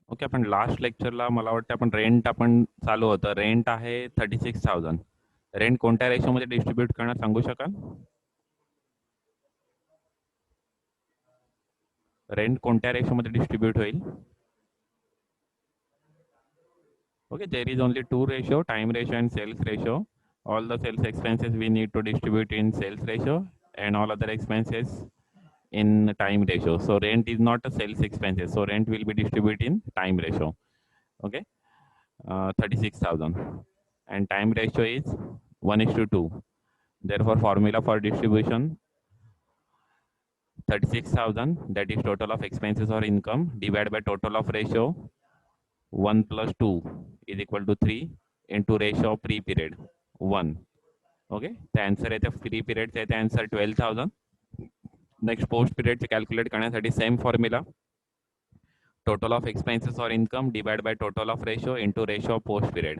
Okay, आपण last लेक्चरला मला वाटतं आपण रेंट आपण चालू होतं. रेंट आहे 36,000. रेंट कोणत्या रेशोमध्ये डिस्ट्रीब्यूट करणार सांगू शकाल? रेंट कोणत्या रेशोमध्ये डिस्ट्रीब्यूट होईल? Okay, there is only two ratio, time ratio and sales ratio. All the sales expenses we need to distribute in sales ratio and all other expenses in time ratio. So rent is not a sales expenses. So rent will be distributed in time ratio. Okay, 36,000 and time ratio is 1:2. Therefore, formula for distribution 36,000, that is total of expenses or income, divided by total of ratio 1 plus 2 is equal to 3 into ratio of pre-period 1. Okay, the answer is the pre-period चे ते answer 12,000. Next post period चे calculate करण्यासाठी same formula, total of expenses or income divided by total of ratio into ratio of post period.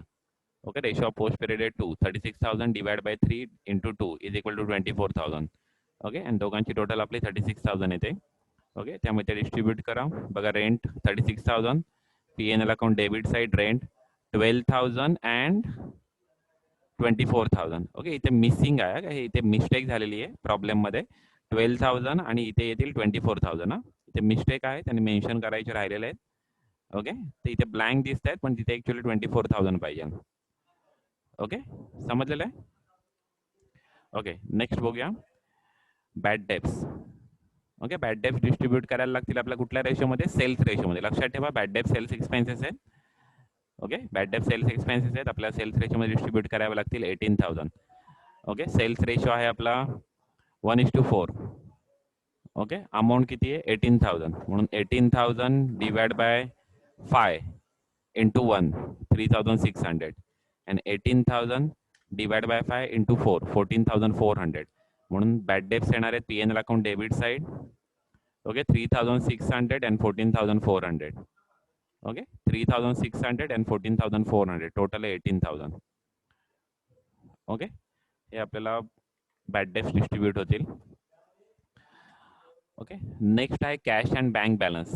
Okay, ratio of post period is 2. 36,000 divided by 3 into 2 is equal to 24,000. Okay, and दोघांची total आपली 36,000 येते. Okay, त्यामध्ये distribute करा. बघा, rent 36,000, P&L account debit side rent 12,000 and 24,000. Okay, इथे missing आहे का, हे इथे मिस्टेक झालेली आहे प्रॉब्लेममध्ये. 12,000 आणि इथे येतील 24,000. हा, इथे मिस्टेक आहे, त्यांनी मेन्शन करायचे राहिलेले आहेत. ओके, तर इथे ब्लँक दिसत आहेत पण तिथे ऍक्च्युअली 24,000 पाहिजे. ओके, समजलेलं आहे? ओके, नेक्स्ट बघूया bad debts. Okay, bad debts distribute करायला लागतील आपल्या कुठल्या रेशोमध्ये? सेल्स रेशोमध्ये. लक्षात ठेवा, बॅड डेप सेल्स एक्सपेन्सेस आहेत. ओके, बॅड डेप सेल्स एक्सपेन्सेस आहेत, आपल्याला सेल्स रेशोमध्ये डिस्ट्रीब्यूट करावे लागतील 18,000. ओके, सेल्स रेशो आहे आपला 1:4. ओके, अमाऊंट किती आहे? 18,000. म्हणून 18,000 divide by 5 into 1 3,600 and 18,000 divide by 5 into 4 14,400. म्हणून बॅड डेप्स येणार आहेत P&L account debit side. Okay, 3,600 and 14,400. Okay, 3,600 and 14,400, total 18,000. Okay, हे आपल्याला बॅड डेप्स डिस्ट्रीब्यूट होतील. ओके, नेक्स्ट आहे cash and bank balance.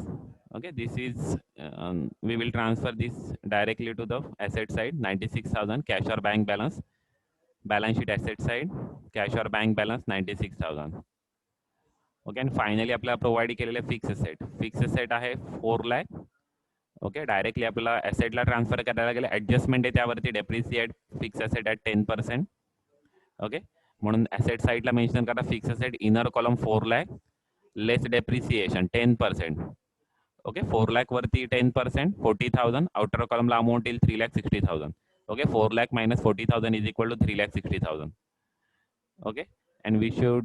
Okay, this is we will transfer this directly to the asset side. 96,000 cash or bank balance. Balance sheet asset side, cash or bank balance 96,000. Okay, आणि finally आपल्याला provide केलेले fix asset. Fix asset आहे 4 lakh. Okay, directly आपल्याला ॲसेटला transfer करायला गेलं, adjustment आहे त्यावरती depreciate fix asset at 10%. Okay, म्हणून ॲसेट साईडला मेन्शन करा fix asset inner column 4 lakh less depreciation 10%. Okay, 4 lakh वरती 10% 40,000. आउटर कॉलमला अमाऊंट येईल 3,60,000. Okay, 4 lakh minus 40,000 is equal to 3,60,000. Okay, and we should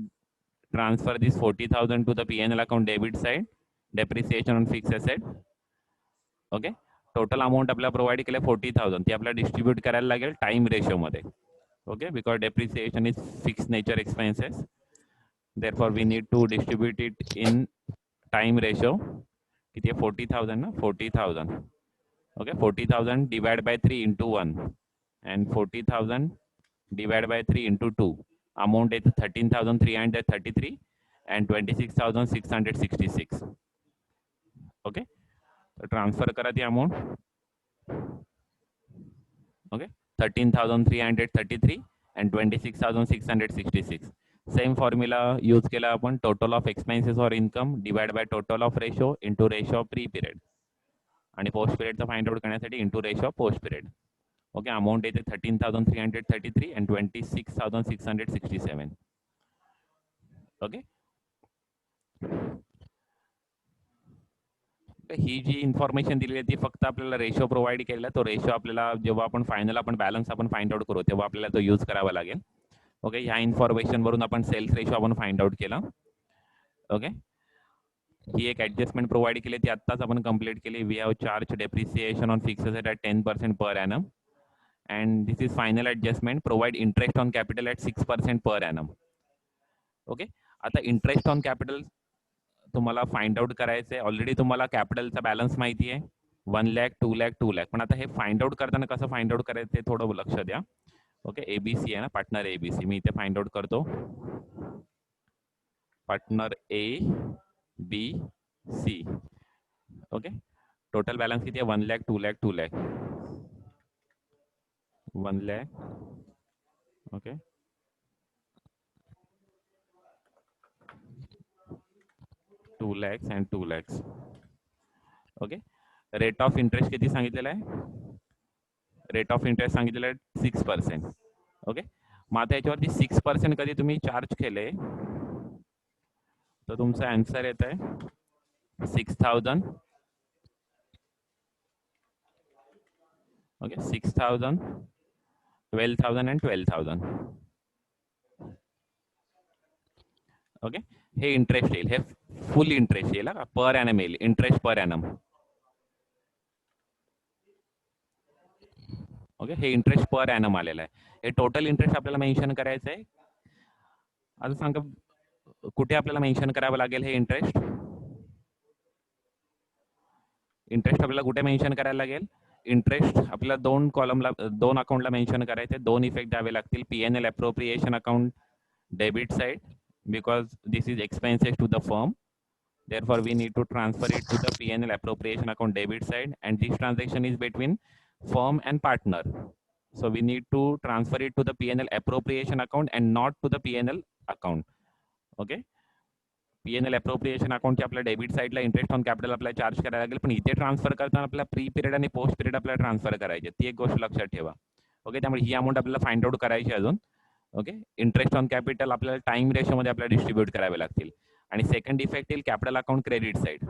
transfer this 40,000 to the P&L account debit side, depreciation on fixed asset. Okay, total amount आपल्याला provide केलं 40,000, ती आपल्याला distribute करायला लागेल time रेशोमध्ये. Okay, because depreciation is fix nature expenses, therefore we need to distribute it in time ratio. किती आहे? 40,000 ना, 40,000. Okay, 40,000 divide by 3 into 1 and 40,000 divided by 3 into 2. Amount is 13,333 and 26,666. Okay, so transfer करा ती amount. Okay, 13,333 and 26,666. Same formula use केला आपण. Total of expenses or income divided by total of ratio into ratio of pre-period आणि post period चा find out करण्यासाठी into ratio of post period. Okay, amount is 13,333 and 26,667. Okay, ही जी information दिलेली आहे ती फक्त आपल्याला रेशो प्रोव्हाइड केलेला. तो रेशो आपल्याला जेव्हा आपण फायनल आपण बॅलन्स आपण फाइंड आउट करू तेव्हा आपल्याला तो यूज करावा लागेल. ओके, ह्या इन्फॉर्मेशन वरून आपण सेल्स रेशो आपण फाइंड आउट केला. ओके, ही एक ऍडजस्टमेंट प्रोव्हाइड केली ती आत्ताच आपण कंप्लीट केली. We have charge depreciation on fix asset at 10% per annum and this is final adjustment. Provide interest on capital at 6% per annum. Okay, आता इंटरेस्ट ऑन कॅपिटल तुम्हाला फाइंड आउट करायचं आहे. Already तुम्हाला कॅपिटलचा बॅलन्स माहिती आहे 1 लाख 2 लाख 2 लाख. पण आता हे फाइंड आउट करताना कसं फाइंड आउट करायचं ते थोडं लक्ष द्या. ओके, एबीसी आहे ना, पार्टनर एबीसी. मी इथे फाइंड आउट करतो. Partner A B C. Okay, total balance किती आहे? 1 lakh, 2 lakh, 2 lakh, 1 lakh. Okay, 2 lakhs and 2 lakhs. Okay, rate of interest किती सांगितलेला आहे? रेट ऑफ इंटरेस्ट सांगितलेलं आहे 6%. ओके, मग आता याच्यावरती 6% कधी तुम्ही चार्ज केले तर तुमचा आन्सर येत आहे 6,000. Okay, 6,000, 12,000 and 12,000. ओके, हे इंटरेस्ट येईल, हे फुल इंटरेस्ट येईल का, पर ॲनम येईल, इंटरेस्ट पर ॲनम. ओके, हे इंटरेस्ट पर ॲनम आलेलं आहे. हे टोटल इंटरेस्ट आपल्याला मेन्शन करायचं आहे. आता सांगा कुठे आपल्याला मेन्शन करावं लागेल हे इंटरेस्ट? इंटरेस्ट आपल्याला कुठे मेन्शन करायला लागेल? इंटरेस्ट आपल्याला दोन कॉलमला, दोन अकाउंटला मेन्शन करायचे, दोन इफेक्ट द्यावे लागतील. P&L appropriation account debit side, because this is expenses to the firm, therefore we need to transfer it to the P&L appropriation account debit side, and this transaction is between firm and partner, so we need to transfer it to the P&L appropriation account and not to the P&L account. Okay, P&L appropriation अकाउंटच्या आपल्या debit साइडला interest on capital आपल्याला charge करायला लागेल, पण इथे transfer करताना आपल्याला प्री पिरियड आणि पोस्ट पिरियड आपल्याला ट्रान्सफर करायचे, ती एक गोष्ट लक्षात ठेवा. ओके, त्यामुळे ही अमाऊंट आपल्याला फाइंड आउट करायची अजून. ओके, इंटरेस्ट ऑन कॅपिटल आपल्याला टाइम रेशोमध्ये आपल्याला डिस्ट्रीब्यूट करावे लागतील. आणि सेकंड इफेक्ट येईल कॅपिटल अकाउंट क्रेडिट साइड.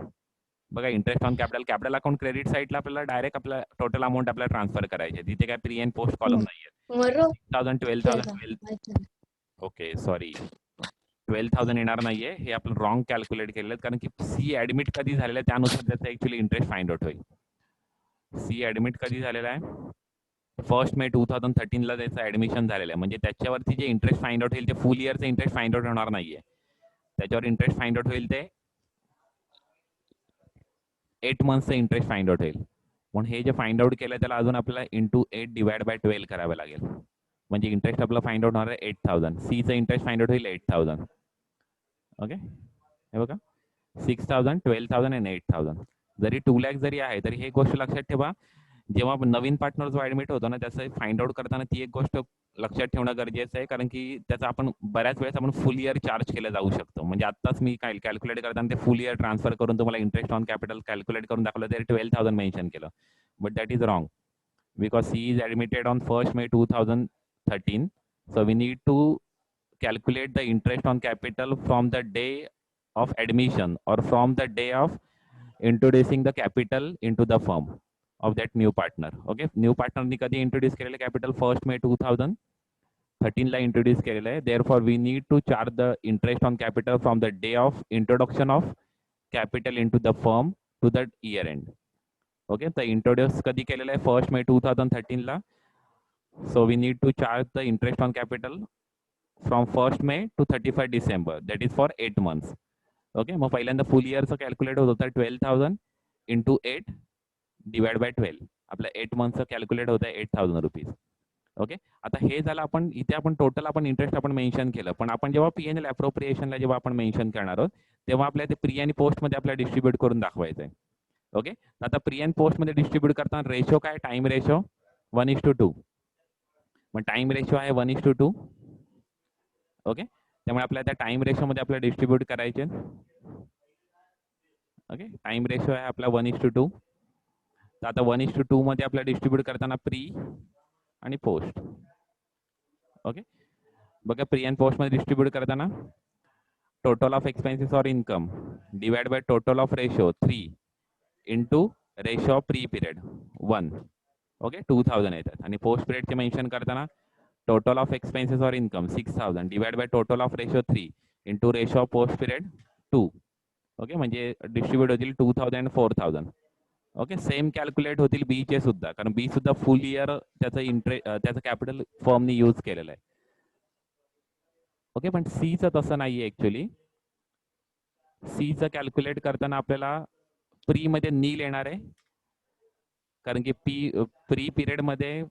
बघा, interest on capital, capital account credit साइडला आपल्याला डायरेक्ट आपला टोटल अमाऊंट आपल्याला ट्रान्सफर करायची, तिथे काय प्री अँड पोस्ट कॉलम नाहीये. 6,000, 12,000. ओके, सॉरी, 12,000 येणार नाहीये, हे आपण रॉंग कॅल्क्युलेट केलेलं, कारण की सी ऍडमिट कधी झालेलं आहे त्यानुसार त्याचा ऍक्च्युअली इंटरेस्ट फाइंड आउट होईल. सी ऍडमिट कधी झालेला आहे? 1 May 2013 त्याचं ऍडमिशन झालेलं आहे, म्हणजे त्याच्यावरती जे इंटरेस्ट फाइंड आउट होईल ते फुल इयरचं इंटरेस्ट फाइंड आउट होणार नाहीये. त्याच्यावर इंटरेस्ट फाइंड आउट होईल ते 8 मंथचं इंटरेस्ट फाइंड आउट होईल. पण हे जे फाइंड आउट केलं त्याला अजून आपल्याला इंटू 8 डिवाइड बाय 12 करावं लागेल, म्हणजे इंटरेस्ट आपला फाइंड आउट होणार आहे 8,000. सीचं इंटरेस्ट फाइंड आउट होईल 8,000. ओके, हे बघा, 6,000, 12,000 and 8,000. जरी 2 लाख जरी आहे तरी हे गोष्ट लक्षात ठेवा, जेव्हा नवीन पार्टनर जो ऍडमिट होतो ना त्याचं फाइंड आउट करताना ती एक गोष्ट लक्षात ठेवणं गरजेचं आहे, कारण की त्याचा आपण बऱ्याच वेळेस आपण फुल इयर चार्ज केलं जाऊ शकतो. म्हणजे आत्ताच मी कॅल्क्युलेट करताना ते फुल इयर ट्रान्सफर करून तुम्हाला इंटरेस्ट ऑन कॅपिटल कॅल्क्युलेट करून दाखवलं तरी 12,000 मेन्शन केलं, but that is wrong, because C is admitted on 1 May 2013. So we need to calculate the interest on capital from the day of admission or from the day of introducing the capital into the firm of that new partner. Okay, new partner ni kadi introduce केलेलं capital 1 May 2013 ला introduce केलेलं आहे, therefore we need to charge the interest on capital from the day of introduction of capital into the firm to the year end. Okay, the introduce कधी केलेलं आहे 1 May 2013 ला, so we need to charge the interest on capital from 1 May to 31 December, that is for 8 months. Okay, मग पहिल्यांदा फुल इयरचं calculate होत होतं 12,000 into 8 divide by 12, आपल्या 8 मंथचं calculate होतं 8,000 रुपीज. ओके, आता हे झालं, आपण इथे आपण टोटल आपण इंटरेस्ट आपण मेन्शन केलं, पण आपण जेव्हा P&L अप्रोप्रिएशनला जेव्हा आपण मेन्शन करणार आहोत तेव्हा आपल्या ते प्री आणि पोस्ट मध्ये आपल्याला डिस्ट्रीब्यूट करून दाखवायचं आहे. ओके, आता प्री आणि पोस्ट मध्ये डिस्ट्रीब्यूट करताना रेशो काय? Time ratio 1:2. मग टाइम रेशो आहे 1:2. ओके, त्यामुळे आपल्याला त्या टाइम रेशो मध्ये आपल्याला डिस्ट्रीब्यूट करायचे. ओके, टाइम रेशो आहे आपला 1:2. तर आता 1:2 मध्ये आपल्याला डिस्ट्रीब्यूट करताना प्री आणि पोस्ट. ओके, बघा, प्री अँड पोस्ट मध्ये डिस्ट्रीब्यूट करताना टोटल ऑफ एक्सपेन्सेस और income divide by total of ratio 3 into ratio of pre period 1. Okay, 2,000 येतात. आणि पोस्ट पिरियडचे मेन्शन करताना total of expenses or income 6,000 divided by total of ratio 3 into ratio of post period 2. Okay, म्हणजे distribute होतील 2,000 and 4,000. Okay, same calculate होतील बी चे सुद्धा, कारण बी सुद्धा फुल इयर त्याचं त्याचं कॅपिटल फर्मनी यूज केलेलं आहे. ओके, पण सीचं तसं नाहीये ऍक्च्युअली. सीचं कॅल्क्युलेट करताना आपल्याला प्री मध्ये नील येणार आहे, कारण की प्री पिरियड मध्ये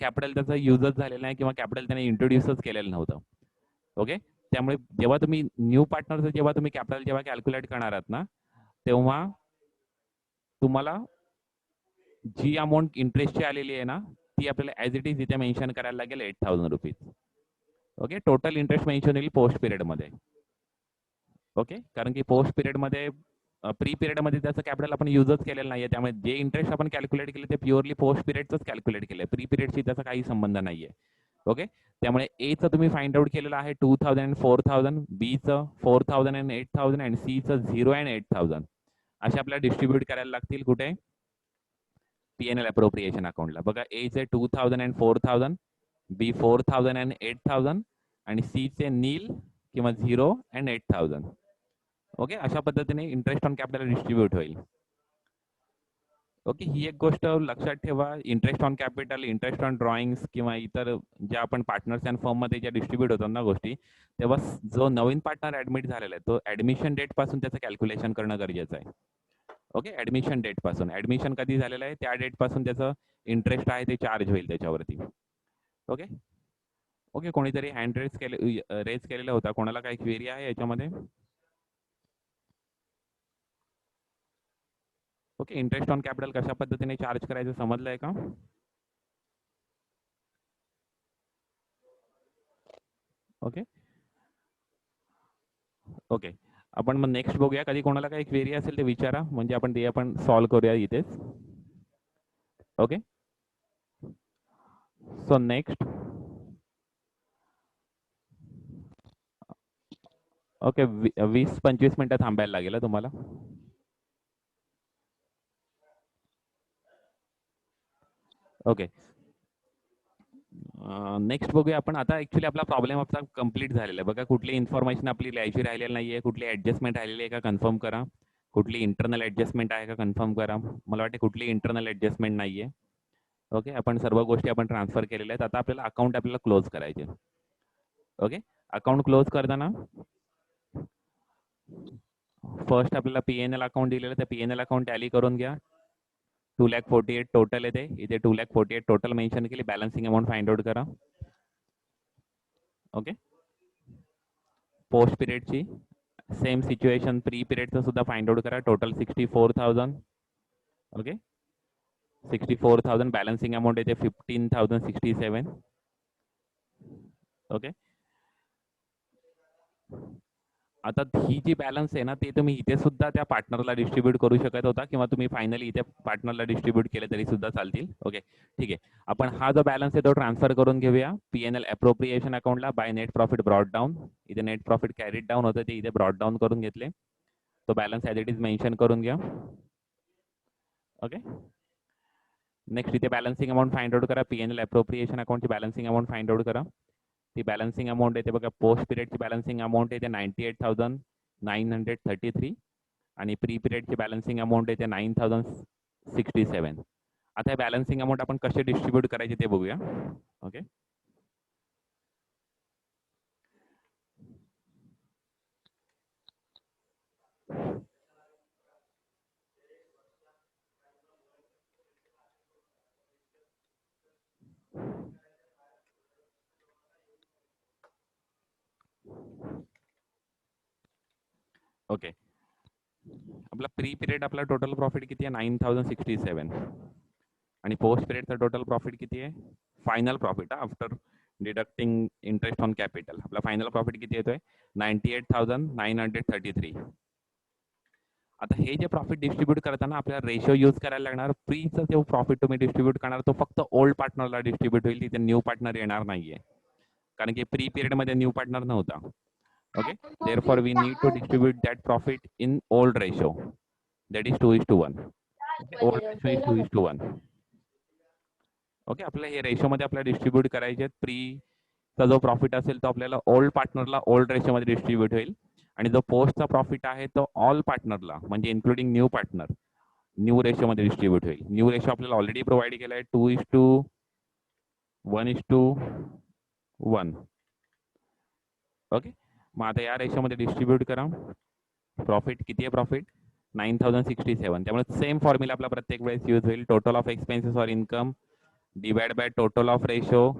कॅपिटल त्याचा युजच झालेला नाही किंवा कॅपिटल त्याने इंट्रोड्यूसच केलेलं नव्हतं. ओके, त्यामुळे जेव्हा तुम्ही न्यू पार्टनरचं जेव्हा तुम्ही कॅपिटल जेव्हा कॅल्क्युलेट करणार आहात ना तेव्हा तुम्हाला जी अमाऊंट इंटरेस्टची आलेली आहे ना, ती आपल्याला ॲज इट इज इथे मेन्शन करायला लागेल 8,000 rupees. Okay, total interest mention होईल पोस्ट पिरियडमध्ये. ओके, कारण की पोस्ट पिरियडमध्ये प्री पिरियडमध्ये त्याचं कॅपिटल आपण युजच केलेलं नाहीये, त्यामुळे जे इंटरेस्ट आपण कॅल्क्युलेट केले ते प्युअरली पोस्ट पिरियडचंच कॅल्क्युलेट केलंय, प्री पिरियडशी त्याचा काही संबंध नाहीये. ओके, त्यामुळे एचं तुम्ही फाइंड आउट केलेलं आहे 2,000 अँड 4,000, बीचं 4,000 अँड 8,000 अँड सीचं 0 अँड 8,000 असे आपल्याला डिस्ट्रीब्यूट करायला लागतील कुठे, पीएनएल अप्रोप्रिएशन अकाउंटला. बघा, एचे 2,000 अँड 4,000, बी 4,000 अँड 8,000 आणि सीचे नील किंवा 0 अँड 8,000. ओके, अशा पद्धतीने इंटरेस्ट ऑन कॅपिटल डिस्ट्रीब्यूट होईल. ओके, ही एक गोष्ट लक्षात ठेवा, interest on capital, interest on drawings किंवा इतर ज्या आपण पार्टनर्स अँड फर्ममध्ये ज्या डिस्ट्रीब्यूट होतात ना गोष्टी, तेव्हा जो नवीन पार्टनर ऍडमिट झालेला आहे तो ऍडमिशन डेट पासून त्याचं कॅल्क्युलेशन करणं गरजेचं आहे. ओके, ऍडमिशन डेट पासून, ऍडमिशन कधी झालेलं आहे त्या डेट पासून त्याचं इंटरेस्ट आहे ते चार्ज होईल त्याच्यावरती. ओके ओके, कोणीतरी हँड रेज केलेला होता, कोणाला काही क्वेरी आहे याच्यामध्ये? ओके, इंटरेस्ट ऑन कॅपिटल कशा पद्धतीने चार्ज करायचं समजलंय का? ओके ओके, आपण मग नेक्स्ट बघूया. कधी कोणाला काही क्वेरी असेल ते विचारा, म्हणजे आपण ते आपण सॉल्व्ह करूया इथेच. Okay, so next. ओके, 20-25 मिनिटं थांबायला लागेल तुम्हाला. ओके, नेक्स्ट बघूया आपण. आता ऍक्च्युली आपला प्रॉब्लेम आपला कम्प्लीट झालेला आहे. बघा, कुठली इन्फॉर्मेशन आपली लिहायची राहिलेली नाहीये, कुठली ऍडजस्टमेंट राहिलेली आहे का कन्फर्म करा, कुठली इंटरनल ऍडजस्टमेंट आहे का कन्फर्म करा. मला वाटते कुठली इंटरनल ऍडजस्टमेंट नाहीये. ओके, आपण सर्व गोष्टी आपण ट्रान्सफर केलेल्या आहेत. आता आपल्याला अकाउंट आपल्याला क्लोज करायचे. ओके, अकाउंट क्लोज करताना फर्स्ट आपल्याला पीएनएल अकाउंट दिलेलं, त्या पीएनएल अकाउंट टॅली करून घ्या. 2,48,00,000 टोटल येते इथे. 2,48,00,000 टोटल मेन्शन केली. बॅलन्सिंग अमाऊंट फाइंड आउट करा. ओके, पोस्ट पिरियडची सेम सिच्युएशन, प्री पिरियडचं सुद्धा फाइंड आउट करा. टोटल 64,000. ओके, 64,000 बॅलन्सिंग अमाऊंट येते 15,067. ओके, आता ही जी बॅलन्स आहे ना, ते तुम्ही इथे सुद्धा त्या पार्टनरला डिस्ट्रीब्यूट करू शकत होता, किंवा तुम्ही फायनली इथे पार्टनरला डिस्ट्रीब्यूट केले तरी सुद्धा चालतील. ओके, ठीक आहे. आपण हा जो बॅलन्स आहे तो ट्रान्सफर करून घेऊया पीएनएल अप्रोप्रिएशन अकाउंटला by net profit brought down. इथे नेट प्रॉफिट कॅरीड डाऊन होतं, ते इथे ब्रॉड डाऊन करून घेतले. तो balance as it is mention करून घ्या. ओके, नेक्स्ट इथे बॅलन्सिंग अमाऊंट फाइंड आउट करा. पीएनएल अप्रोप्रिएशन अकाउंटची बॅलन्सिंग अमाऊंट फाइंड आउट करा. ती बॅलन्सिंग अमाऊंट येते बघा, पोस्ट पिरियडची बॅलन्सिंग अमाऊंट येते 98,933 आणि प्री पिरियडची बॅलन्सिंग अमाऊंट येते 9,067. आता हे बॅलन्सिंग अमाऊंट आपण कसे डिस्ट्रीब्यूट करायचे ते बघूया. ओके, ओके, आपला प्री पिरियड आपला टोटल प्रॉफिट किती आहे 9,067 आणि पोस्ट पिरियडचा टोटल प्रॉफिट किती आहे, final profit after deducting interest on capital, आपला फायनल प्रॉफिट किती येतोय 98,933. आता हे जे प्रॉफिट डिस्ट्रीब्यूट करताना आपल्याला रेशो यूज करायला लागणार. प्रीचा जो प्रॉफिट तुम्ही डिस्ट्रीब्यूट करणार तो फक्त ओल्ड पार्टनरला डिस्ट्रीब्यूट होईल, तिथे न्यू पार्टनर येणार नाहीये, कारण की प्री पिरियड मध्ये न्यू पार्टनर नव्हता. Okay, therefore we need to distribute that profit in old ratio, that is 2:1. Okay, old ratio is 2:1. Okay, आपल्याला हे रेशो मध्ये आपल्याला डिस्ट्रीब्यूट करायचे. प्रीचा जो प्रॉफिट असेल तो आपल्याला ओल्ड पार्टनरला ओल्ड रेशो मध्ये डिस्ट्रीब्यूट होईल, आणि जो पोस्टचा प्रॉफिट आहे तो ऑल पार्टनरला म्हणजे including new partner new ratio मध्ये डिस्ट्रीब्यूट होईल. न्यू रेशो आपल्याला ऑलरेडी प्रोव्हाइड केला आहे 2:1:1. ओके, मग आता या रेशोमध्ये डिस्ट्रीब्यूट करा. प्रॉफिट किती आहे, प्रॉफिट 9,067. त्यामुळे सेम फॉर्म्युला आपला प्रत्येक वेळेस यूज होईल. Total of expenses or income divide by total of ratio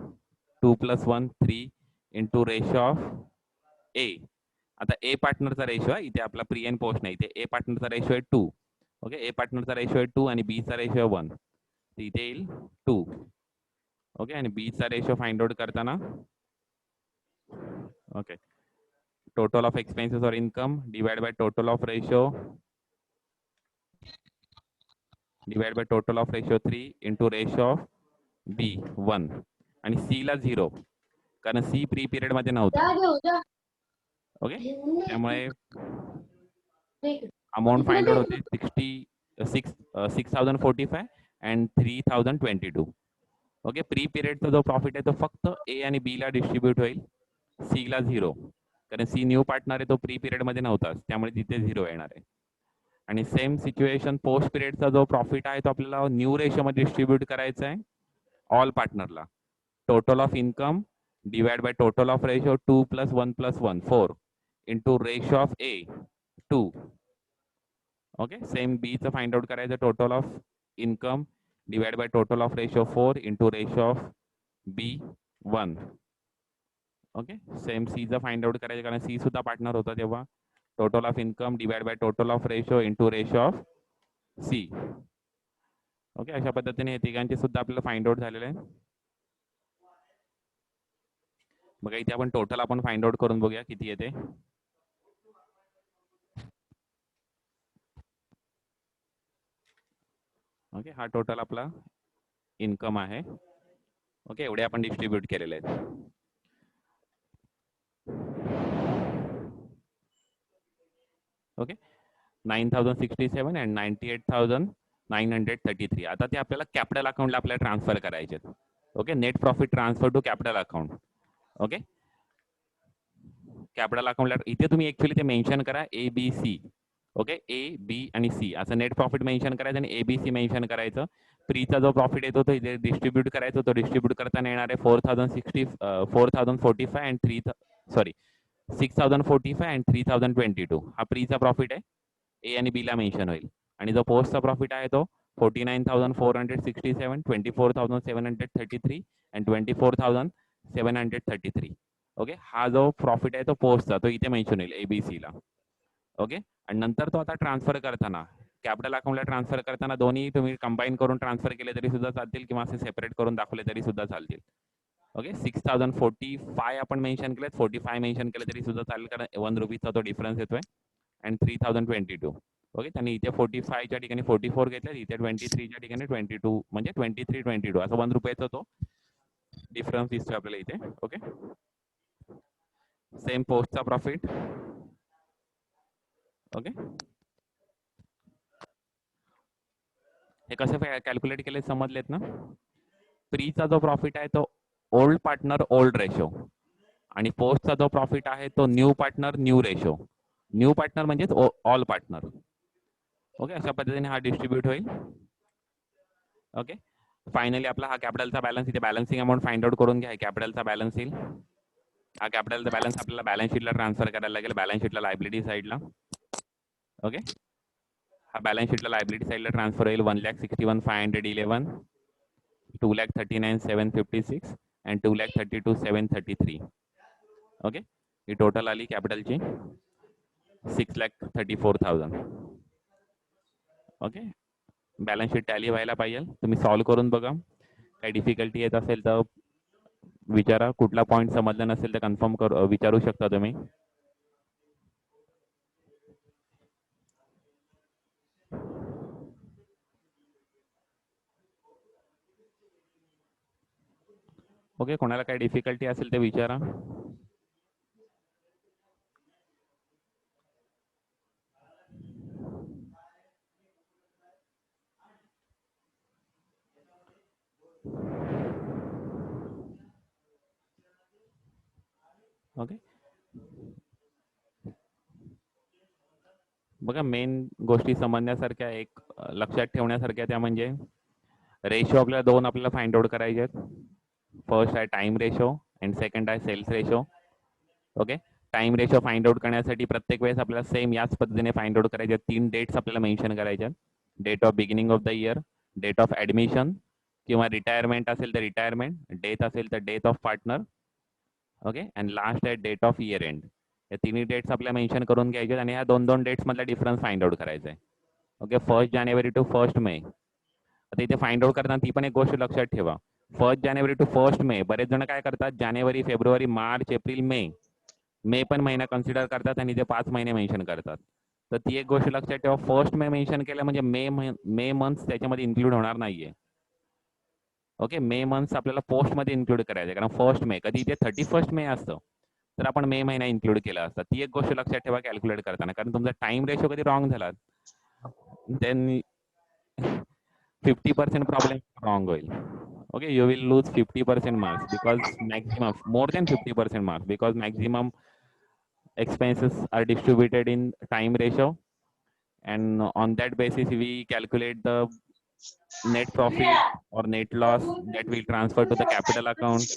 2+1 3 into ratio of A. आता ए पार्टनरचा रेशो आहे इथे, आपला प्री अँड पोस्ट नाही, इथे ए पार्टनरचा रेशो आहे 2. ओके, ए पार्टनरचा रेशो आहे 2 आणि बी चा रेशो आहे 1. इथे येईल 2. ओके, आणि बी चा रेशो फाइंड आउट करताना okay total of expenses or income divided by total of ratio divided by total of ratio 3 into ratio of B 1 आणि C ला 0 कारण C प्री पिरियड मध्ये नव्हता. ओके, त्यामुळे अमाउंट फाइंड आउट होते 6,045 and 3,022. Okay, pre पिरियडचा जो profit आहे तो फक्त ए आणि बी ला डिस्ट्रीब्यूट होईल, सी ला 0 कारण सी न्यू पार्टनर आहे, तो प्री पिरियड मध्ये नव्हताच, त्यामुळे तिथे 0 येणार आहे. आणि सेम सिच्युएशन पोस्ट पिरियडचा जो प्रॉफिट आहे तो आपल्याला न्यू रेशो मध्ये डिस्ट्रीब्यूट करायचा आहे ऑल पार्टनरला. Total of income divide by total of ratio 2 + 1 + 1 4 into ratio of A 2. Okay, same B चं फाइंड आउट करायचं total of income divide by total of ratio 4 into ratio of B 1. Okay, same C चं find out करायचं कारण C सुद्धा partner होता तेव्हा. Total of income divide by total of ratio into ratio of C. Okay, अशा पद्धतीने हे तिघांचे सुद्धा आपल्याला फाइंड आउट झालेले आहे. बघा इथे आपण टोटल आपण फाइंड आउट करून बघूया किती येते. ओके, हा टोटल आपला इन्कम आहे. ओके, एवढे आपण डिस्ट्रीब्यूट केलेले आहेत. Okay, 9,067 and 98,933. आता ते आपल्याला कॅपिटल अकाउंटला आपल्याला ट्रान्सफर करायचे. Okay, net profit transfer to capital account. Okay, capital अकाउंटला इथे तुम्ही ऍक्च्युली ते मेन्शन करा ABC. ओके, ए बी आणि सी असं नेट प्रॉफिट मेन्शन करायचं आणि ABC मेन्शन करायचं. प्रीचा जो प्रॉफिट येतो तो इथे डिस्ट्रीब्यूट करायचा. तो डिस्ट्रीब्यूट करताना येणार आहे 4,045 and 6,045 and 3,022. हा प्रीचा प्रॉफिट आहे, ए आणि बी ला मेन्शन होईल. आणि जो पोस्टचा प्रॉफिट आहे तो 49,467, 24,733 and 24,733. ओके, हा जो प्रॉफिट आहे तो पोस्टचा तो इथे मेन्शन होईल ABC ला. ओके, आणि नंतर तो आता ट्रान्सफर करताना कॅपिटल अकाउंटला ट्रान्सफर करताना दोन्ही तुम्ही कंबाईन करून ट्रान्सफर केले तरी सुद्धा चालतील किंवा असे सेपरेट करून दाखवले तरी सुद्धा चालतील. ओके, 6,045 आपण मेन्शन केलेत, 45 मेन्शन केले तरी सुद्धा चालेल कारण 1 रुपीचा तो डिफरन्स येतोय. अँड 3,022. ओके, त्यांनी इथे 45 च्या ठिकाणी 44 घेतले, इथे 23 च्या ठिकाणी 22 म्हणजे 23-22 असं 1 रुपयाचा तो डिफरन्स दिसतोय आपल्याला इथे. ओके, सेम पोस्टचा प्रॉफिट. ओके, हे कसे कॅल्क्युलेट केले समजलेत ना. प्रीचा जो प्रॉफिट आहे तो ओल्ड पार्टनर ओल्ड रेशो आणि पोस्टचा जो प्रॉफिट आहे तो new partner new ratio. New partner म्हणजेच ऑल पार्टनर. ओके, अशा पद्धतीने हा डिस्ट्रीब्यूट होईल. ओके, फायनली आपला हा कॅपिटलचा बॅलन्स इथे बॅलन्सिंग अमाउंट फाइंड आउट करून घ्या. कॅपिटलचा बॅलन्स येईल. हा कॅपिटलचा बॅलन्स आपल्याला बॅलन्स शीटला ट्रान्सफर करायला लागेल, बॅलन्स शीटला लायबिलिटी साईडला. ओके, हा बॅलन्स शीटला लायबिलिटी साईडला ट्रान्सफर होईल 1,61,511, 2,39,756 and 2,32,733. ओके, ही टोटल आली कॅपिटलची 6,34,000. ओके, बॅलन्स शीट टॅली व्हायला पाहिजे. तुम्ही सॉल्व्ह करून बघा, काही डिफिकल्टी येत असेल तर विचारा. कुठला पॉईंट समजला नसेल तर कन्फर्म विचारू शकता तुम्ही. ओके, कोणाला काही डिफिकल्टी असेल ते विचारा. ओके, बघा मेन गोष्टी समजण्यासारख्या एक लक्षात ठेवण्यासारख्या त्या म्हणजे रेशो आपल्याला दोन आपल्याला फाइंड आउट करायचे आहेत. फर्स्ट आहे टाइम रेशो अँड सेकंड आहे sales ratio. Okay, time ratio find out करण्यासाठी प्रत्येक वेळेस आपल्याला सेम याच पद्धतीने फाइंड आउट करायचे. 3 डेट्स आपल्याला मेन्शन करायच्या. Date of beginning of the year, date of admission किंवा रिटायरमेंट असेल तर रिटायरमेंट, डेथ असेल तर death of partner. Okay, and last आहे डेट ऑफ इयर एंड. या तिन्ही डेट्स आपल्याला मेन्शन करून घ्यायचे आणि ह्या 2-2 डेट्स मधला डिफरन्स फाइंड आउट करायचा आहे. ओके, 1 जानेवारी टू 1 मे. आता इथे फाइंड आउट करताना ती पण एक गोष्ट लक्षात ठेवा. 1 जानेवारी टू 1 मे. बरेच जण काय करतात, जानेवारी, फेब्रुवारी, मार्च, एप्रिल, मे पण महिना कन्सिडर करतात आणि ते 5 महिने मेन्शन करतात. तर ती एक गोष्ट लक्षात ठेवा. 1 मे मेन्शन केलं म्हणजे मे मंथ त्याच्यामध्ये इन्क्लूड होणार नाहीये. ओके, मे मंथ्स आपल्याला पोस्टमध्ये इन्क्लूड करायचे, कारण 1 मे कधी इथे 31 मे असतं, तर आपण मे महिना इन्क्लूड केला असता. ती एक गोष्ट लक्षात ठेवा कॅल्क्युलेट करताना, कारण तुमचा टाइम रेशो कधी रॉंग झाला देन 50% प्रॉब्लेम रॉंग होईल. Okay, you will lose 50% marks because maximum more than 50% marks because maximum expenses are distributed in time ratio, and on that basis we calculate the net profit or net loss that will transfer to the capital account.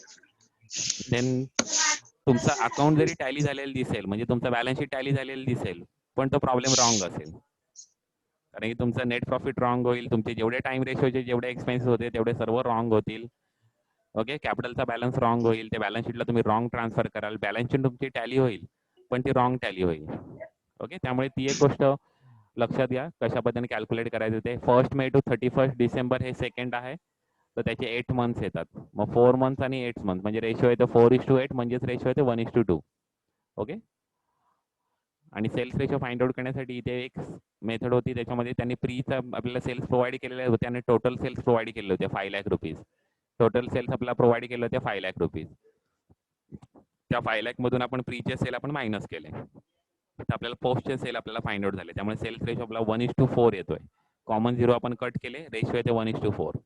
Then तुमचा account जरी tally झालेलं दिसेल, म्हणजे तुमचा balance sheet tally झालेलं दिसेल, पण तो प्रॉब्लेम रॉंग असेल, कारण की तुमचा नेट प्रॉफिट रॉंग होईल, तुमचे जेवढे टाइम रेशोचे जेवढे एक्सपेन्सेस होते तेवढे सर्व रॉंग होतील. ओके, कॅपिटलचा बॅलन्स रॉंग होईल, त्या बॅलन्स शीटला तुम्ही रॉंग ट्रान्सफर कराल, बॅलन्स शीट तुमची टॅली होईल पण ती रॉंग टॅली होईल. ओके, त्यामुळे ती एक गोष्ट लक्षात घ्या कशा पद्धतीने कॅल्क्युलेट करायचं ते. 1 मे टू 31 डिसेंबर हे सेकंड आहे, तर त्याचे 8 मंथ्स येतात. मग 4 मंथ्स आणि 8 मंथ म्हणजे रेशो येतो 4:8, म्हणजेच रेशो येतो 1:2. ओके, आणि सेल्स रेशो फाइंड आउट करण्यासाठी इथे एक मेथड होती, त्याच्यामध्ये त्यांनी प्रीचा आपल्याला सेल्स प्रोव्हाइड केलेले होते आणि टोटल सेल्स प्रोव्हाइड केले होते 5 लाख रुपीज. टोटल सेल्स आपल्याला प्रोव्हाइड केले होते 5 लाख रुपीज. त्या 5 लाख मधून आपण प्रीचे सेल आपण मायनस केले, तर आपल्याला पोस्टचे सेल आपल्याला फाइंड आउट झाले. त्यामुळे सेल्स रेशो आपला 1:4 येतोय. कॉमन झिरो आपण कट केले, रेशो येते 1:4.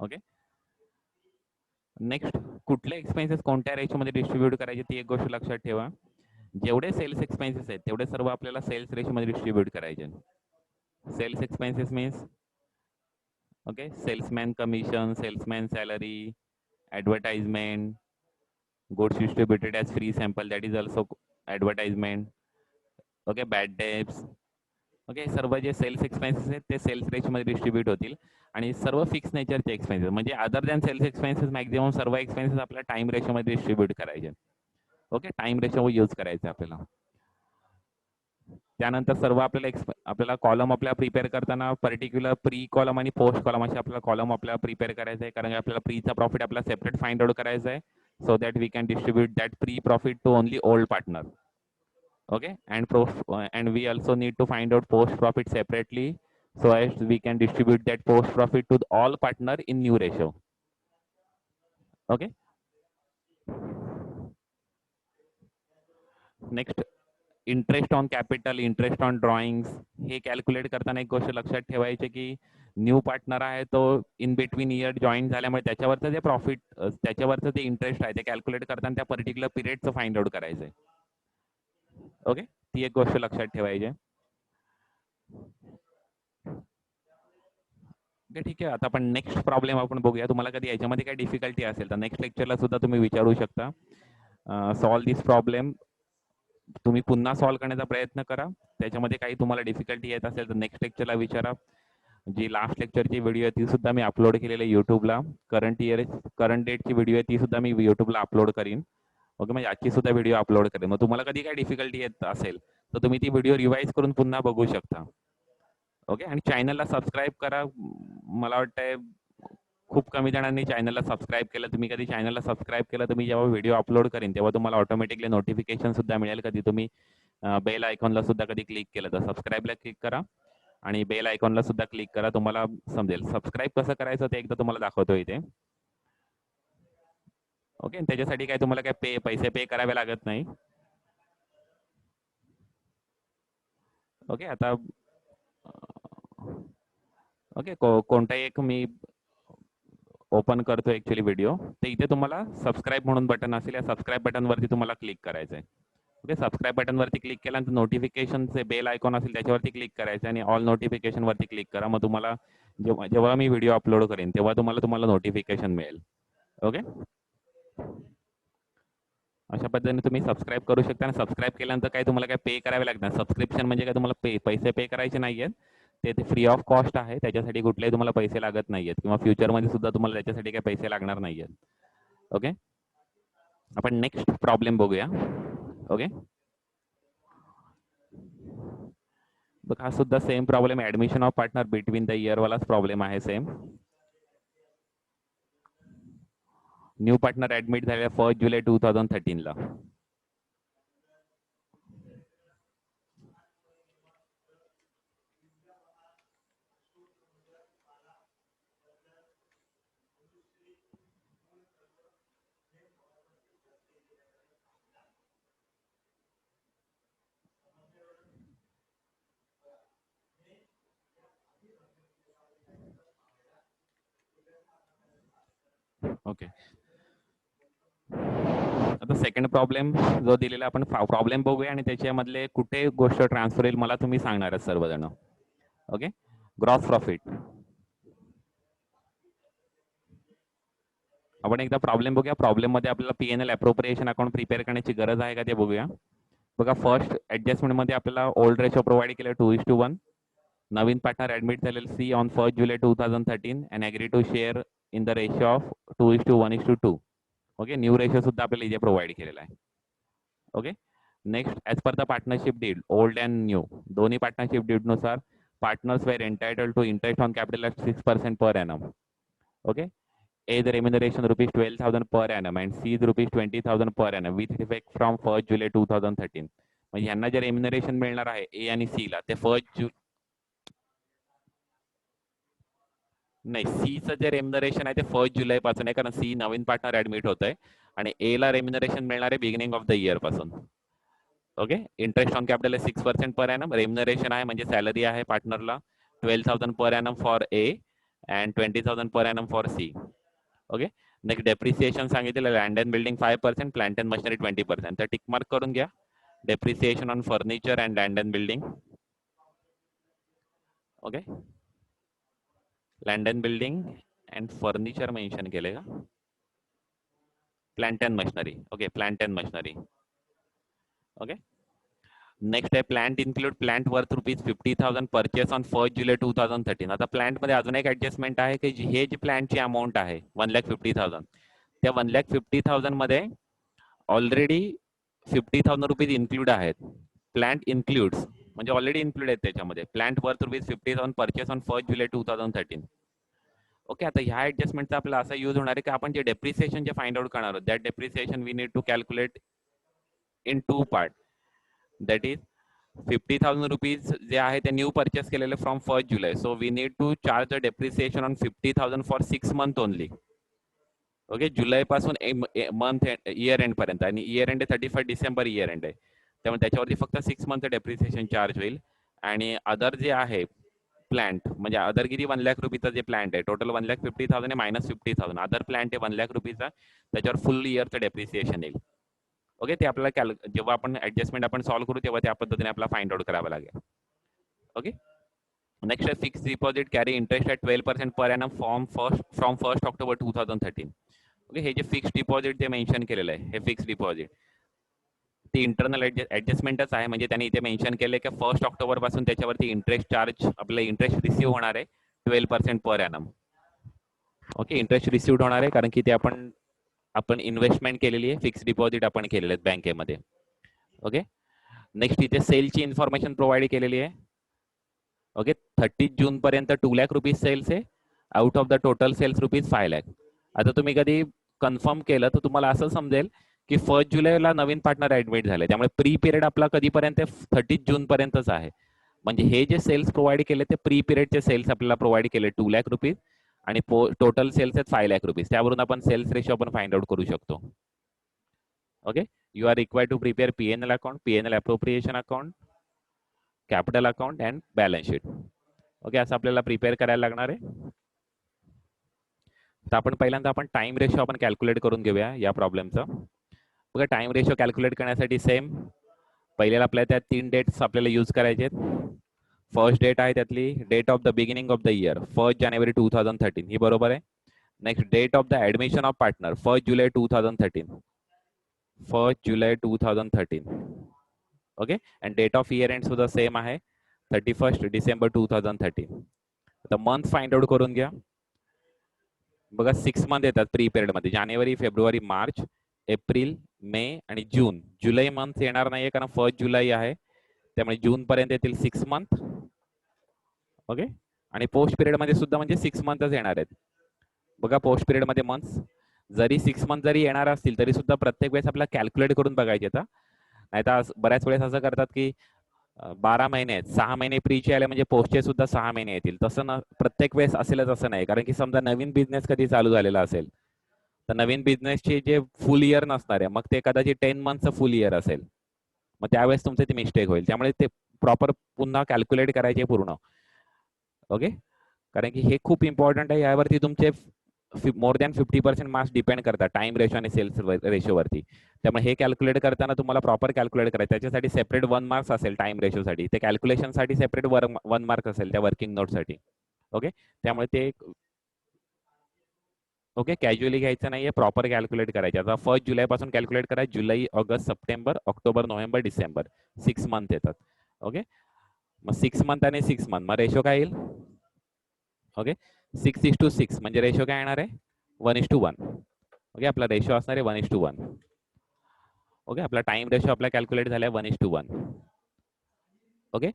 ओके, नेक्स्ट, कुठले एक्सपेन्सेस कोणत्या रेशोमध्ये डिस्ट्रीब्यूट करायचे ती एक गोष्ट लक्षात ठेवा. जेवढे सेल्स एक्सपेन्सेस आहेत तेवढे सर्व आपल्याला सेल्स रेशोमध्ये डिस्ट्रीब्यूट करायचे. Sales expenses means okay, salesman commission, salesman salary, advertisement, goods distributed as free sample, that is also advertisement. Okay, bad debts. Okay, सर्व जे सेल्स एक्सपेन्सेस आहेत ते सेल्स रेशोमध्ये डिस्ट्रीब्यूट होतील. आणि सर्व फिक्स नेचरचे एक्सपेन्सेस म्हणजे other than sales expenses maximum सर्व एक्सपेन्सेस आपल्याला टाइम रेशोमध्ये डिस्ट्रीब्यूट करायचे. ओके, टाइम रेशो यूज करायचं आपल्याला. त्यानंतर सर्व आपल्याला कॉलम आपल्याला प्रिपेअर करताना पर्टिक्युलर प्री कॉलम आणि पोस्ट कॉलम असे आपल्याला कॉलम आपल्याला प्रिपेअर करायचं आहे, कारण आपल्याला प्रीचा प्रॉफिट आपल्याला सेपरेट फाइंड आउट करायचा आहे, so that we can distribute that pre profit to only old partner. Okay, and we also need to find out post profit separately, so as we can distribute that post profit to all partner in new ratio. Okay, next, interest on capital, interest on drawings हे calculate करताना एक गोष्ट लक्षात ठेवायची की new partner आहे तो in between year join झाल्यामुळे त्याच्यावरचं जे प्रॉफिट, त्याच्यावरचं ते इंटरेस्ट आहे ते कॅल्क्युलेट करताना त्या पर्टिक्युलर पिरियडचं फाइंड आउट करायचं आहे. ओके, ती एक गोष्ट लक्षात ठेवायची. ठीक आहे, आता आपण नेक्स्ट प्रॉब्लेम आपण बघूया. तुम्हाला कधी याच्यामध्ये काही डिफिकल्टी असेल तर नेक्स्ट लेक्चरला सुद्धा तुम्ही विचारू शकता. सॉल्व दिस प्रॉब्लेम तुम्ही पुन्हा सॉल्व करण्याचा प्रयत्न करा. त्याच्यामध्ये काही तुम्हाला डिफिकल्टी येत असेल तर नेक्स्ट लेक्चरला विचारा. जी लास्ट लेक्चरची व्हिडिओ आहे ती सुद्धा मी अपलोड केलेली आहे युट्यूबला. करंट डेटची व्हिडिओ आहे ती सुद्धा मी युट्यूबला अपलोड करीन. ओके, म्हणजे आजची सुद्धा व्हिडिओ अपलोड करेन. मग तुम्हाला कधी काही डिफिकल्टी येत असेल तर तुम्ही ती व्हिडिओ रिवाइज करून पुन्हा बघू शकता. ओके, आणि चॅनलला सबस्क्राईब करा. मला वाटतंय खूप कमी जणांनी चॅनलला सबस्क्राईब केलं. तुम्ही कधी चॅनलला सबस्क्राईब केलं तर मी जेव्हा व्हिडिओ अपलोड करेन तेव्हा तुम्हाला ऑटोमॅटिकली नोटिफिकेशन सुद्धा मिळेल. कधी तुम्ही बेल आयकॉनला सुद्धा कधी क्लिक केलं तर सबस्क्राईबला क्लिक करा आणि बेल आयकॉनला सुद्धा क्लिक करा. तुम्हाला समजेल सबस्क्राईब कसं करायचं ते एकदा तुम्हाला दाखवतो इथे. ओके, त्याच्यासाठी काय तुम्हाला काय पैसे पे करावे लागत नाही. ओके, आता ओके कोणताही एक मी ओपन करतो ऍक्च्युअली व्हिडिओ, तर इथे तुम्हाला सबस्क्राईब म्हणून बटन असेल, या सबस्क्राईब बटनवरती तुम्हाला क्लिक करायचं आहे. ओके, सबस्क्राईब बटनवरती क्लिक केल्यानंतर नोटिफिकेशनचे बेल आयकॉन असेल त्याच्यावरती क्लिक करायचं आणि ऑल नोटिफिकेशनवरती क्लिक करा. मग तुम्हाला जेव्हा मी व्हिडिओ अपलोड करेन तेव्हा तुम्हाला नोटिफिकेशन मिळेल. ओके, अशा पद्धतीने तुम्ही सबस्क्राईब करू शकता. आणि सबस्क्राईब केल्यानंतर काय तुम्हाला काय पे करावे लागणार. सबस्क्रिप्शन म्हणजे काय तुम्हाला पैसे पे करायचे नाही आहेत, ते फ्री ऑफ कॉस्ट आहे. त्याच्यासाठी कुठलेही तुम्हाला पैसे लागत नाही आहेत किंवा फ्युचरमध्ये सुद्धा तुम्हाला त्याच्यासाठी काही पैसे लागणार नाही आहेत. ओके, आपण नेक्स्ट प्रॉब्लेम बघूया. ओके, बघ हा सुद्धा same problem, admission of partner between the year वालाच प्रॉब्लेम आहे सेम. न्यू पार्टनर ऍडमिट झाले 1 जुलै 2013 ला. ओके, आता सेकंड प्रॉब्लेम जो दिलेला आपण प्रॉब्लेम बघूया आणि त्याच्यामधले कुठे गोष्ट ट्रान्सफर येईल मला तुम्ही सांगणार आहात सर्वजण. Okay, gross profit. आपण एकदा प्रॉब्लेम बघूया. प्रॉब्लेम मध्ये आपल्याला पीएनएल अप्रोप्रिएशन अकाउंट प्रिपेअर करण्याची गरज आहे का ते बघूया. बघा फर्स्ट ऍडजस्टमेंट मध्ये आपल्याला ओल्ड रेशो प्रोव्हाइड केलं 2:1. नवीन पार्टनर ऍडमिट झालेलं C on 1 July 2013 and agree to share in the ratio of 2:1:2. Okay, new ratio सुद्धा आपल्याला इथे प्रोव्हाइड केलेला आहे. Okay, next as per the partnership deed old and new, दोन्ही पार्टनरशिप डीड नुसार partners were entitled to interest on capital at 6% per annum. Okay, A the remuneration rupees 12,000 per annum and C is rupees 20,000 per annum with effect from 1 July 2013. म्हणजे यांना जे remuneration मिळणार आहे ए आणि C ला ते नाही, सी चं जे रेम्युनरेशन आहे ते 1 जुलै पासून आहे, कारण सी नवीन पार्टनर ऍडमिट होत आहे आणि ए ला रेम्युनरेशन मिळणार आहे बिगिनिंग ऑफ द इयर पासून. ओके, इंटरेस्ट ऑन कॅपिटल आहे 6% पर एनम. रेम्युनरेशन आहे म्हणजे सॅलरी आहे पार्टनरला 12,000 per annum for A and 20,000 per annum for C. Okay, next depreciation सांगितलेलं land and building 5%, plant and machinery 20%. तर टिक मार्क करून घ्या depreciation on furniture and land and building. Okay, land and building and furniture mention केले का, plant and machinery. Okay, plant and machinery. Okay, next आहे plant include plant worth rupees 50,000 purchase on 1 जुलै 2013. आता plant मध्ये अजून एक adjustment आहे की हे जी प्लांटची अमाऊंट आहे 1,50,000, त्या 1,50,000 मध्ये ऑलरेडी 50,000 रुपीज इन्क्लूड आहेत. प्लांट इन्क्लूड्स म्हणजे ऑलरेडी इन्क्लूड आहेत त्याच्यामध्ये. Plant worth rupees 50,000 purchase on 1 July 2013. Okay, आता ह्या ऍडजस्टमेंटचा आपला असा यूज होणार आहे की आपण जे डेप्रिसिएशन जे फाइंड आउट करणार आहोत that depreciation we need to calculate in 2 part. That is 50,000 rupees जे आहे ते न्यू परचेस केलेले from 1 July. So we need to charge the depreciation on 50,000 for 6 month only. Okay, July पासून month year end पर्यंत, आणि year end 31 December year end आहे, त्यामुळे त्याच्यावरती फक्त 6 मंथ डेप्रिसिएशन चार्ज होईल. आणि अदर जे आहे प्लांट म्हणजे अदर किती 1 लाख रुपीचा जे प्लांट आहे टोटल 1,50,000 आहे मायनस 50,000 अदर प्लांट आहे 1 लाख रुपीचा, त्याच्यावर फुल इयरचं डेप्रिसिएशन येईल. ओके, ते आपल्याला जेव्हा आपण ऍडजस्टमेंट आपण सॉल्व्ह करू तेव्हा त्या पद्धतीने आपल्याला फाइंड आउट करावं लागेल. ओके, नेक्स्ट आहे fix deposit carry interest at 12% per annum from 1 October 2013. Okay, हे जे फिक्स डिपॉझिट जे मेन्शन केलेलं आहे हे फिक्स डिपॉझिट ती इंटरनल ऍडजस्टमेंटच आहे. म्हणजे त्यांनी इथे मेन्शन केले की 1 ऑक्टोबर पासून त्याच्यावरती इंटरेस्ट चार्ज आपल्याला इंटरेस्ट रिसिव्ह होणार आहे 12% पर एनम. ओके, इंटरेस्ट रिसिव्ह होणार आहे कारण की ते आपण इन्व्हेस्टमेंट केलेली आहे, फिक्स डिपॉझिट आपण केलेले आहेत बँकेमध्ये. ओके, नेक्स्ट इथे सेलची इन्फॉर्मेशन प्रोव्हाइड केलेली आहे. ओके, 30 जून पर्यंत 2 लाख रुपीज सेल्स आहे, out of the total sales rupees 5 lakh. आता तुम्ही कधी कन्फर्म केलं तर तुम्हाला असं समजेल की 1 जुलैला नवीन पार्टनर ऍडमिट झाले, त्यामुळे प्री पिरियड आपला कधीपर्यंत 30 जून पर्यंतच आहे. म्हणजे हे जे सेल्स प्रोव्हाइड केले ते प्री पिरियडचे सेल्स आपल्याला प्रोव्हाइड केले 2 लाख रुपीज आणि टोटल सेल्स आहेत 5 लाख रुपीज. त्यावरून आपण सेल्स रेशो आपण फाइंड आउट करू शकतो. Okay, you are required to prepare PNL account, PNL appropriation account, capital account and balance sheet. Okay, असं आपल्याला प्रिपेअर करायला लागणार आहे. तर आपण पहिल्यांदा आपण टाइम रेशो आपण कॅल्क्युलेट करून घेऊया या प्रॉब्लेमचा. बघा, टाइम रेशो कॅल्क्युलेट करण्यासाठी सेम पहिल्याला आपल्याला त्या 3 डेट्स आपल्याला यूज करायचे आहेत. फर्स्ट डेट आहे त्यातली date of the beginning of the year 1 जानेवारी 2013 ही बरोबर आहे. Next date of the admission of partner 1 July 2013, 1 July 2013. Okay, and date of year end सुद्धा सेम आहे 31 डिसेंबर 2013. आता मंथ फाइंड आउट करून घ्या. बघा 6 मंथ येतात प्री पिरियड मध्ये, जानेवारी, फेब्रुवारी, मार्च, एप्रिल, मे आणि जून. जुलै मंथ येणार नाहीये कारण 1 जुलै आहे, त्यामुळे जून पर्यंत येतील 6 मंथ. ओके. आणि पोस्ट पिरियडमध्ये सुद्धा म्हणजे 6 मंथच येणार आहेत. बघा पोस्ट पिरियडमध्ये मंथ्स जरी 6 मंथ जरी येणार असतील तरी सुद्धा प्रत्येक वेळेस आपल्याला कॅल्क्युलेट करून बघायचे आहेत. नाहीतर बऱ्याच वेळेस असं करतात की 12 महिने आहेत, 6 महिने प्रीचे आले म्हणजे पोस्टचे सुद्धा 6 महिने येतील. तसं प्रत्येक वेळेस असेलच असं नाही. कारण की समजा नवीन बिझनेस कधी चालू झालेला असेल तर नवीन बिझनेसचे जे फुल इयर नसणार आहे, मग ते कदाचित 10 मंथचं फुल इयर असेल. मग त्यावेळेस तुमचे ते मिस्टेक होईल. त्यामुळे ते प्रॉपर पुन्हा कॅल्क्युलेट करायचे पूर्ण. ओके. कारण की हे खूप इम्पॉर्टंट आहे. यावरती तुमचे मोर दॅन 50% मार्क्स डिपेंड करतात टाइम रेशो आणि सेल्स रेशोवरती. त्यामुळे हे कॅल्क्युलेट करताना तुम्हाला प्रॉपर कॅल्क्युलेट करायचं. त्याच्यासाठी सेपरेट 1 मार्क्स असेल टाइम रेशोसाठी. ते कॅल्क्युलेशनसाठी सेपरेट 1 मार्क असेल त्या वर्किंग नोटसाठी. ओके. त्यामुळे ते ओके कॅज्युअली घ्यायचं नाहीये, प्रॉपर कॅल्क्युलेट करायचे. आता 1 जुलैपासून कॅल्क्युलेट करा. July, August, September, October, November, December 6 month येतात. ओके. मग 6 मंथ आणि 6 मंथ मग रेशो काय येईल? ओके. 6:6 म्हणजे रेशो काय येणार आहे? 1:1. ओके. आपला रेशो असणार आहे 1:1. ओके. आपला टाइम रेशो आपला कॅल्क्युलेट झाला 1:1. ओके.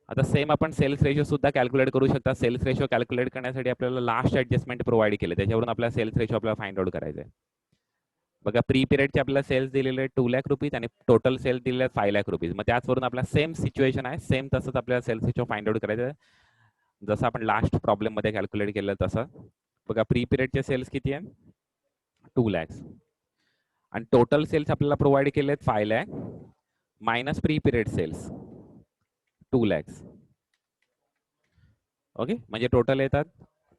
आता सेम आपण सेल्स रेशो सुद्धा कॅल्क्युलेट करू शकता. सेल्स रेशो कॅल्क्युलेट करण्यासाठी आपल्याला लास्ट ऍडजस्टमेंट प्रोव्हाइड केले, त्याच्यावरून आपल्याला सेल्स रेशो आपल्याला फाइंड आउट करायचा आहे. बघा प्री पिरियडचे आपल्याला सेल्स दिलेले 2 लाख रुपीज आणि टोटल सेल्स दिलेले 5 लाख रुपीज. मग त्याचवरून आपला सेम सिच्युएशन आहे, सेम तसंच आपल्याला सेल्स रेशो फाइंड आउट करायचं आहे, जसं आपण लास्ट प्रॉब्लेम मध्ये कॅल्क्युलेट केलं तसं. बघा प्री पिरियडचे सेल्स किती आहे? 2 लॅक्स आणि टोटल सेल्स आपल्याला प्रोव्हाइड केले 5 lakh minus pre period sales 2 lakhs. Okay. म्हणजे टोटल येतात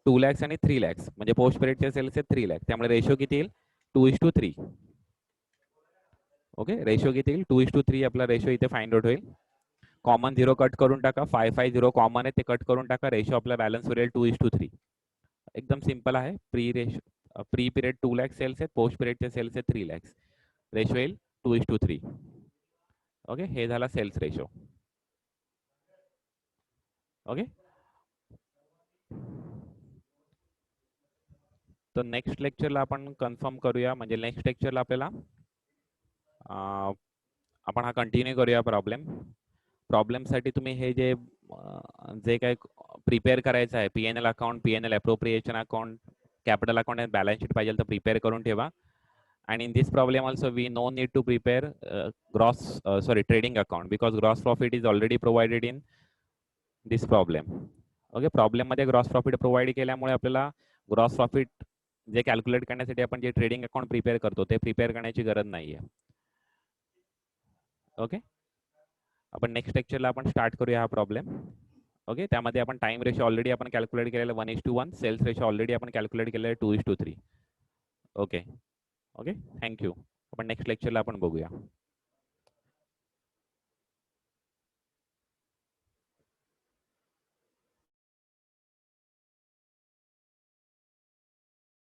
2 लॅक्स आणि 3 लॅक्स म्हणजे पोस्ट पिरियडचे सेल्स आहेत 3 लॅक्स. त्यामुळे रेशो किती येईल? 2:3. ओके. रेशो किती येईल? 2:3 आपला रेशो इथे फाइंड आउट होईल. कॉमन 0 कट करून टाका. 550 कॉमन आहे ते कट करून टाका. रेशो आपला बॅलन्स होईल 2:3. एकदम सिंपल आहे. प्री पिरियड 2 लॅक्स सेल्स आहेत, पोस्ट पिरियडचे सेल्स आहेत 3 लॅक्स. रेशो येईल 2:3. ओके. हे झाला सेल्स रेशो. ओके. तर नेक्स्ट लेक्चरला आपण कन्फर्म करूया, म्हणजे नेक्स्ट लेक्चरला आपल्याला आपण हा कंटिन्यू करूया प्रॉब्लेमसाठी तुम्ही हे जे काय प्रिपेअर करायचं आहे, PNL account, PNL appropriation account, capital account आणि बॅलन्स शीट पाहिजे तर प्रिपेअर करून ठेवा. And in this problem also we no need to prepare trading account because gross profit is already provided in this problem. Okay. Problem मध्ये gross profit provide केल्यामुळे आपल्याला gross profit जे calculate करण्यासाठी आपण जे ट्रेडिंग अकाउंट प्रिपेअर करतो ते prepare करण्याची गरज नाहीये. ओके. आपण नेक्स्ट लेक्चरला आपण स्टार्ट करूया हा प्रॉब्लेम. ओके. त्यामध्ये आपण टाइम रेशो ऑलरेडी आपण कॅल्क्युलेट केलेला 1:1, सेल्स रेशो ऑलरेडी आपण कॅल्क्युलेट केलेला 2:3. ओके. ओके. थँक्यू. आपण नेक्स्ट लेक्चरला आपण बघूया.